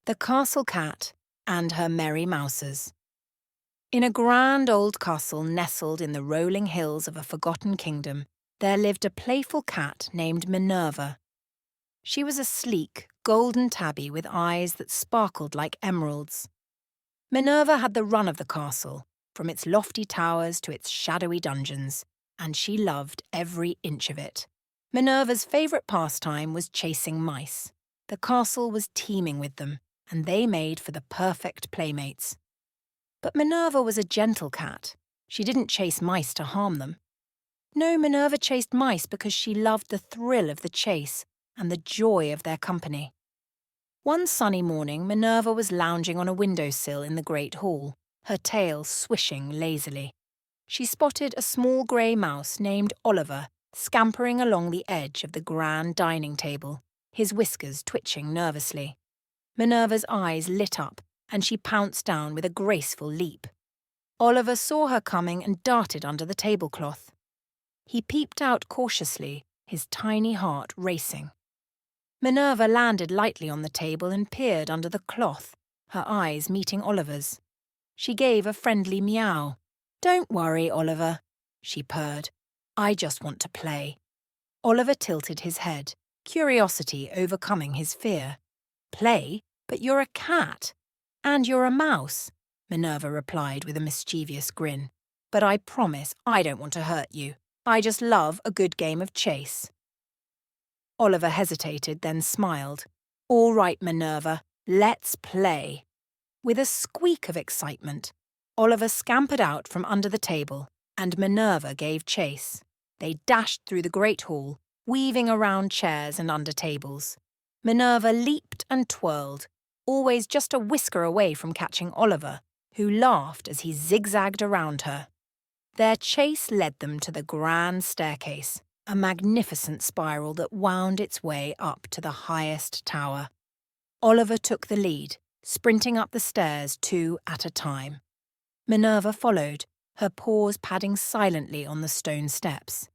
The Castle Cat and Her Merry Mousers. In a grand old castle nestled in the rolling hills of a forgotten kingdom, there lived a playful cat named Minerva. She was a sleek, golden tabby with eyes that sparkled like emeralds. Minerva had the run of the castle, from its lofty towers to its shadowy dungeons, and she loved every inch of it. Minerva's favourite pastime was chasing mice. The castle was teeming with them, and they made for the perfect playmates. But Minerva was a gentle cat. She didn't chase mice to harm them. No, Minerva chased mice because she loved the thrill of the chase and the joy of their company. One sunny morning, Minerva was lounging on a windowsill in the great hall, her tail swishing lazily. She spotted a small grey mouse named Oliver scampering along the edge of the grand dining table, his whiskers twitching nervously. Minerva's eyes lit up, and she pounced down with a graceful leap. Oliver saw her coming and darted under the tablecloth. He peeped out cautiously, his tiny heart racing. Minerva landed lightly on the table and peered under the cloth, her eyes meeting Oliver's. She gave a friendly meow. "Don't worry, Oliver," she purred. "I just want to play." Oliver tilted his head, curiosity overcoming his fear. "Play? But you're a cat. And you're a mouse," Minerva replied with a mischievous grin. "But I promise I don't want to hurt you. I just love a good game of chase." Oliver hesitated, then smiled. "All right, Minerva, let's play." With a squeak of excitement, Oliver scampered out from under the table, and Minerva gave chase. They dashed through the great hall, weaving around chairs and under tables. Minerva leaped and twirled, always just a whisker away from catching Oliver, who laughed as he zigzagged around her. Their chase led them to the grand staircase, a magnificent spiral that wound its way up to the highest tower. Oliver took the lead, sprinting up the stairs 2 at a time. Minerva followed, her paws padding silently on the stone steps.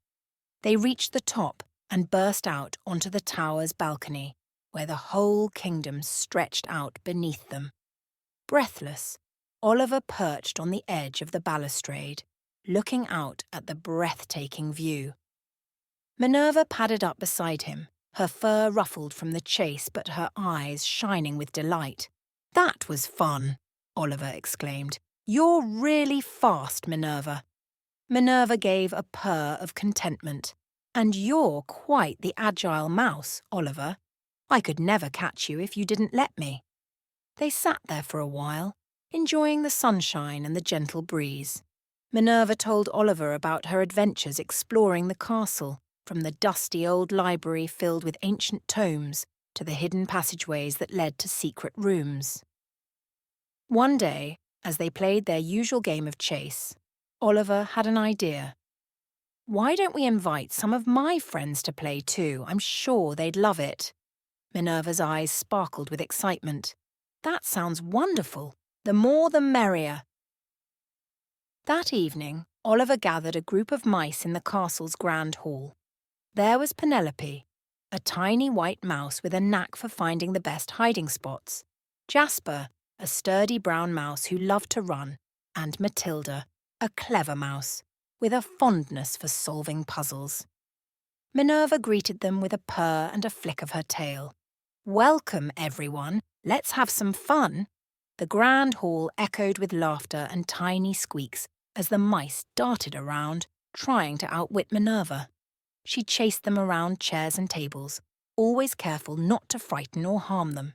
They reached the top and burst out onto the tower's balcony, where the whole kingdom stretched out beneath them. Breathless, Oliver perched on the edge of the balustrade, looking out at the breathtaking view. Minerva padded up beside him, her fur ruffled from the chase but her eyes shining with delight. "That was fun," Oliver exclaimed. "You're really fast, Minerva." Minerva gave a purr of contentment. "And you're quite the agile mouse, Oliver. I could never catch you if you didn't let me." They sat there for a while, enjoying the sunshine and the gentle breeze. Minerva told Oliver about her adventures exploring the castle, from the dusty old library filled with ancient tomes to the hidden passageways that led to secret rooms. One day, as they played their usual game of chase, Oliver had an idea. "Why don't we invite some of my friends to play too? I'm sure they'd love it." Minerva's eyes sparkled with excitement. "That sounds wonderful. The more the merrier." That evening, Oliver gathered a group of mice in the castle's grand hall. There was Penelope, a tiny white mouse with a knack for finding the best hiding spots, Jasper, a sturdy brown mouse who loved to run, and Matilda, a clever mouse, with a fondness for solving puzzles. Minerva greeted them with a purr and a flick of her tail. "Welcome, everyone. Let's have some fun." The grand hall echoed with laughter and tiny squeaks as the mice darted around, trying to outwit Minerva. She chased them around chairs and tables, always careful not to frighten or harm them.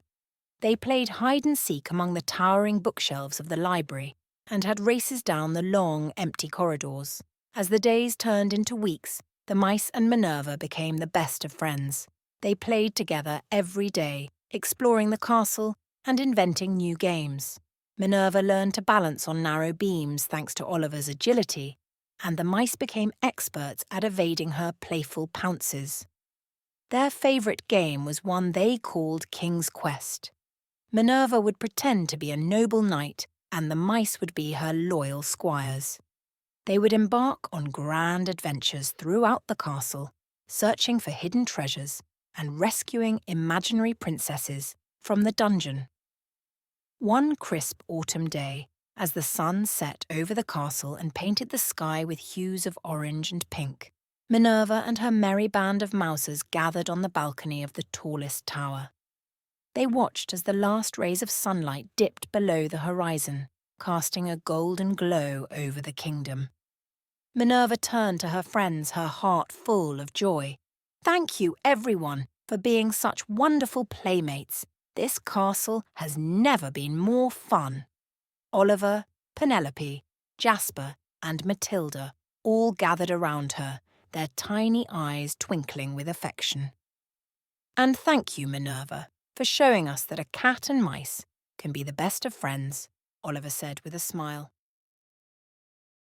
They played hide-and-seek among the towering bookshelves of the library and had races down the long, empty corridors. As the days turned into weeks, the mice and Minerva became the best of friends. They played together every day, exploring the castle and inventing new games. Minerva learned to balance on narrow beams thanks to Oliver's agility, and the mice became experts at evading her playful pounces. Their favourite game was one they called King's Quest. Minerva would pretend to be a noble knight, and the mice would be her loyal squires. They would embark on grand adventures throughout the castle, searching for hidden treasures and rescuing imaginary princesses from the dungeon. One crisp autumn day, as the sun set over the castle and painted the sky with hues of orange and pink, Minerva and her merry band of mousers gathered on the balcony of the tallest tower. They watched as the last rays of sunlight dipped below the horizon, casting a golden glow over the kingdom. Minerva turned to her friends, her heart full of joy. "Thank you, everyone, for being such wonderful playmates. This castle has never been more fun." Oliver, Penelope, Jasper, and Matilda all gathered around her, their tiny eyes twinkling with affection. "And thank you, Minerva, for showing us that a cat and mice can be the best of friends," Oliver said with a smile.